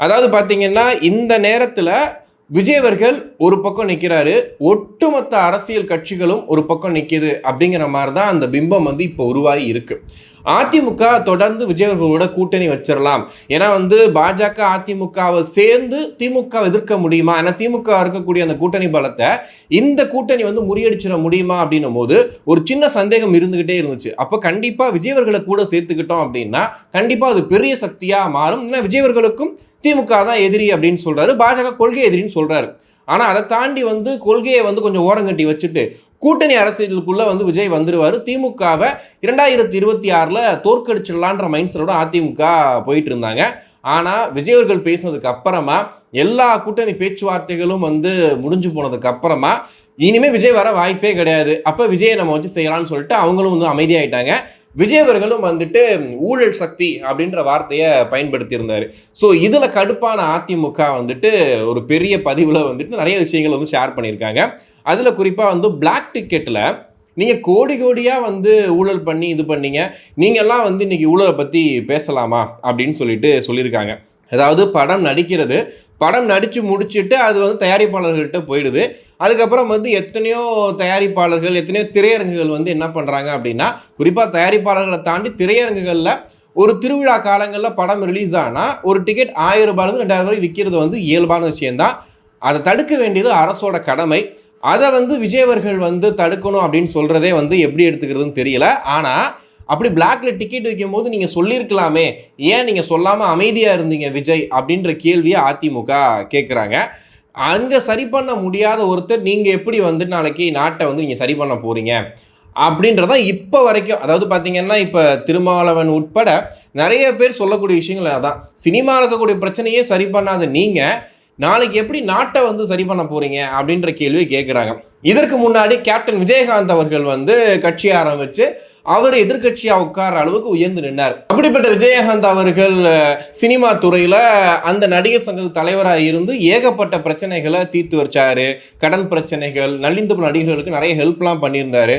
அதாவது பார்த்தீங்கன்னா, இந்த நேரத்தில விஜய் அவர்கள் ஒரு பக்கம் நிற்கிறாரு. ஒட்டுமொத்த அரசியல் கட்சிகளும் ஒரு பக்கம் நிற்கிது அப்படிங்கிற மாரி தான் அந்த பிம்பம் வந்து இப்போ உருவாகி இருக்கு. அதிமுக தொடர்ந்து விஜய் அவர்களோட கூட்டணி வச்சிரலாம். ஏன்னா வந்து பாஜக, அதிமுகவை சேர்ந்து திமுகவை எதிர்க்க முடியுமா? ஏன்னா திமுக இருக்கக்கூடிய அந்த கூட்டணி பலத்தை இந்த கூட்டணி வந்து முறியடிச்சிட முடியுமா அப்படின்னும் போது ஒரு சின்ன சந்தேகம் இருந்துகிட்டே இருந்துச்சு. அப்போ கண்டிப்பா விஜய் அவர்களை கூட சேர்த்துக்கிட்டோம் அப்படின்னா கண்டிப்பா அது பெரிய சக்தியா மாறும். ஏன்னா விஜய் அவர்களுக்கும் திமுக தான் எதிரி அப்படின்னு சொல்றாரு, பாஜக கொள்கை எதிரின்னு சொல்றாரு. ஆனா அதை தாண்டி வந்து கொள்கையை வந்து கொஞ்சம் ஓரங்கட்டி வச்சுட்டு கூட்டணி அரசியலுக்குள்ள வந்து விஜய் வந்துருவாரு. திமுகவை 2026ல தோற்கடிச்சிடலான்ற மைண்ட் செட்டோட அதிமுக போயிட்டு இருந்தாங்க. ஆனா விஜய் அவர்கள் பேசினதுக்கு அப்புறமா எல்லா கூட்டணி பேச்சுவார்த்தைகளும் வந்து முடிஞ்சு போனதுக்கு அப்புறமா இனிமே விஜய் வர வாய்ப்பே கிடையாது. அப்ப விஜயை நம்ம வச்சு செய்யலாம்னு சொல்லிட்டு அவங்களும் வந்து அமைதியாயிட்டாங்க. விஜய் அவர்களும் வந்துட்டு ஊழல் சக்தி அப்படின்ற வார்த்தையை பயன்படுத்தி இருந்தாரு. ஸோ இதுல கடுப்பான அதிமுக வந்துட்டு ஒரு பெரிய பதிவுல வந்துட்டு நிறைய விஷயங்கள் வந்து ஷேர் பண்ணியிருக்காங்க. அதுல குறிப்பா வந்து பிளாக் டிக்கெட்ல நீங்க கோடி கோடியா வந்து ஊழல் பண்ணி இது பண்ணீங்க, நீங்க எல்லாம் வந்து இன்னைக்கு ஊழலை பத்தி பேசலாமா அப்படின்னு சொல்லியிருக்காங்க. அதாவது படம் நடிக்கிறது, படம் நடித்து முடிச்சுட்டு அது வந்து தயாரிப்பாளர்கள்ட்ட போயிடுது. அதுக்கப்புறம் வந்து எத்தனையோ தயாரிப்பாளர்கள், எத்தனையோ திரையரங்குகள் வந்து என்ன பண்ணுறாங்க அப்படின்னா, குறிப்பாக தயாரிப்பாளர்களை தாண்டி திரையரங்குகளில் ஒரு திருவிழா காலங்களில் படம் ரிலீஸ் ஆனால் ஒரு டிக்கெட் ரூ. 1000 2000 விற்கிறது வந்து இயல்பான விஷயந்தான். அதை தடுக்க வேண்டியது அரசோட கடமை. அதை வந்து விஜய் அவர்கள் வந்து தடுக்கணும் அப்படின்னு சொல்கிறதே வந்து எப்படி எடுத்துக்கிறதுன்னு தெரியல. ஆனால் அப்படி பிளாக்ல டிக்கெட் வைக்கும் போது நீங்க சொல்லியிருக்கலாமே, ஏன் நீங்க சொல்லாம அமைதியா இருந்தீங்க விஜய் அப்படின்ற கேள்வியை அதிமுக கேட்குறாங்க. அங்க சரி பண்ண முடியாத ஒருத்தர் நீங்க எப்படி வந்து நாளைக்கு நாட்டை வந்து நீங்க சரி பண்ண போறீங்க அப்படின்றத இப்போ வரைக்கும், அதாவது பார்த்தீங்கன்னா இப்போ திருமாவளவன் உட்பட நிறைய பேர் சொல்லக்கூடிய விஷயங்கள் அதான். சினிமாவில் இருக்கக்கூடிய பிரச்சனையே சரி பண்ணாத நீங்க நாளைக்கு எப்படி நாட்டை வந்து சரி பண்ண போறீங்க அப்படின்ற கேள்வியை கேட்குறாங்க. இதற்கு முன்னாடி கேப்டன் விஜயகாந்த் அவர்கள் வந்து கட்சி ஆரம்பிச்சு அவர் எதிர்கட்சியா உட்கார அளவுக்கு உயர்ந்து நின்றார். அப்படிப்பட்ட விஜயகாந்த் அவர்கள் சினிமா துறையில அந்த நடிகர் சங்க தலைவராக இருந்து ஏகப்பட்ட பிரச்சனைகளை தீர்த்து வச்சாரு. கடன் பிரச்சனைகள், நலிந்த நடிகர்களுக்கு நிறைய ஹெல்ப்லாம் பண்ணியிருந்தாரு.